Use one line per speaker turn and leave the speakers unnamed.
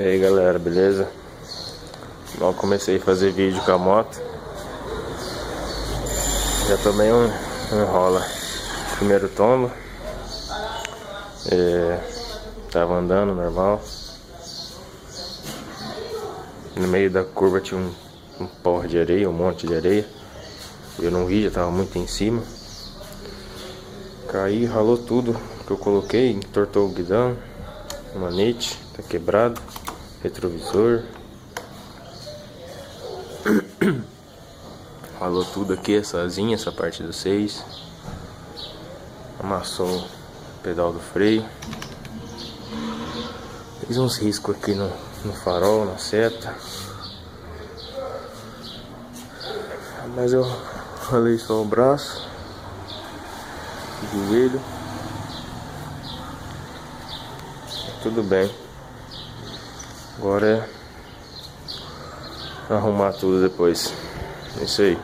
E aí galera, beleza? Mal comecei a fazer vídeo com a moto. Já tomei um rola. Primeiro tombo. Tava andando normal. No meio da curva tinha um porra de areia, um monte de areia. Eu não vi, já tava muito em cima. Caí, ralou tudo que eu coloquei, entortou o guidão. Manete, tá quebrado. Retrovisor. Ralou tudo aqui, essa parte do 6. Amassou o pedal do freio. Fiz uns riscos aqui no farol, na seta. Mas eu ralei só o braço, o joelho. Tudo bem. Agora é arrumar tudo depois. É isso aí.